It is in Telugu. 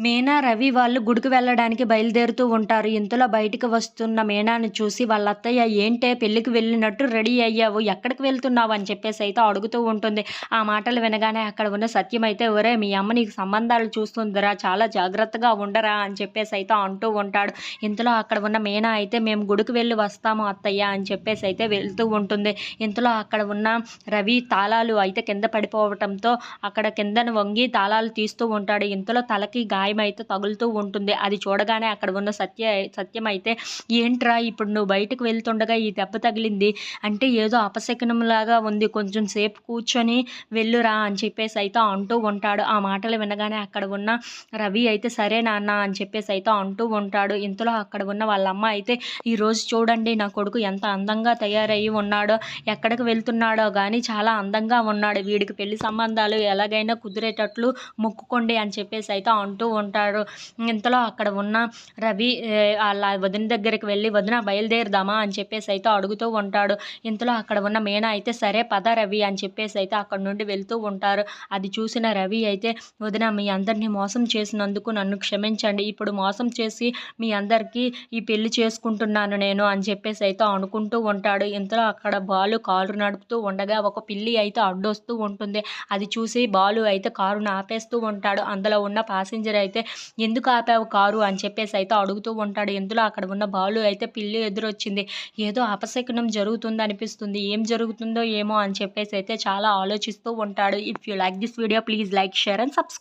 మీనా, రవి వాళ్ళు గుడికి వెళ్ళడానికి బయలుదేరుతూ ఉంటారు. ఇంతలో బయటికి వస్తున్న మీనాని చూసి వాళ్ళ అత్తయ్య, "ఏంటే పెళ్ళికి వెళ్ళినట్టు రెడీ అయ్యావు? ఎక్కడికి వెళ్తున్నావు?" అని చెప్పేసైతే అడుగుతూ ఉంటుంది. ఆ మాటలు వినగానే అక్కడ ఉన్న సత్యం అయితే, "ఒరేయ్! మీ అమ్మ నీకు సంబంధాలు చూస్తుందిరా, చాలా జాగ్రత్తగా ఉండరా" అని చెప్పేసైతే అంటూ ఉంటాడు. ఇంతలో అక్కడ ఉన్న మీనా అయితే, "మేము గుడికి వెళ్ళి వస్తాము అత్తయ్య" అని చెప్పేసైతే వెళ్తూ ఉంటుంది. ఇంతలో అక్కడ ఉన్న రవి తాళాలు అయితే కింద పడిపోవటంతో అక్కడ కిందన వంగి తాళాలు తీస్తూ ఉంటాడు. ఇంతలో తలకి గాయమైతే తగులుతూ ఉంటుంది. అది చూడగానే అక్కడ ఉన్న సత్యం అయితే, "ఏంట్రా ఇప్పుడు నువ్వు బయటకు వెళ్తుండగా ఈ దెబ్బ తగిలింది? అంటే ఏదో అపశకునంలాగా ఉంది. కొంచెం సేపు కూర్చొని వెళ్ళురా" అని చెప్పేసి అయితే అంటూ ఉంటాడు. ఆ మాటలు వినగానే అక్కడ ఉన్న రవి అయితే, "సరే నాన్న" అని చెప్పేసి అయితే అంటూ ఉంటాడు. ఇంతలో అక్కడ ఉన్న వాళ్ళ అమ్మ అయితే, "ఈరోజు చూడండి నా కొడుకు ఎంత అందంగా తయారయ్యి ఉన్నాడో, ఎక్కడికి వెళ్తున్నాడో గానీ చాలా అందంగా ఉన్నాడు. వీడికి పెళ్లి సంబంధాలు ఎలాగైనా కుదిరేటట్లు మొక్కుకోండి" అని చెప్పేసి అయితే అంటూ ఉంటారు. ఇంతలో అక్కడ ఉన్న రవి ఆళ్ళ వదిన దగ్గరికి వెళ్ళి, "వదిన బయలుదేరుదామా" అని చెప్పేసి అయితే అడుగుతూ ఉంటాడు. ఇంతలో అక్కడ ఉన్న మీనా అయితే, "సరే పద రవి" అని చెప్పేసి అయితే అక్కడి నుండి వెళ్తూ ఉంటారు. అది చూసిన రవి అయితే, "వదిన, మీ అందరిని మోసం చేసినందుకు నన్ను క్షమించండి. ఇప్పుడు మోసం చేసి మీ అందరికీ ఈ పెళ్లి చేసుకుంటున్నాను నేను" అని చెప్పేసి అయితే అనుకుంటూ ఉంటాడు. ఇంతలో అక్కడ బాలు కారు నడుపుతూ ఉండగా ఒక పిల్లి అయితే అడ్డొస్తూ ఉంటుంది. అది చూసి బాలు అయితే కారుని ఆపేస్తూ ఉంటాడు. అందులో ఉన్న ప్యాసింజర్ అయితే, "ఎందుకు ఆపావు కారు" అని చెప్పేసి అయితే అడుగుతూ ఉంటాడు. ఇందులో అక్కడ ఉన్న బాలు అయితే, "పిల్లి ఎదురొచ్చింది. ఏదో అపశకునం జరుగుతుంది అనిపిస్తుంది. ఏం జరుగుతుందో ఏమో" అని చెప్పేసి అయితే చాలా ఆలోచిస్తూ ఉంటాడు. If you like this video please like, share and subscribe.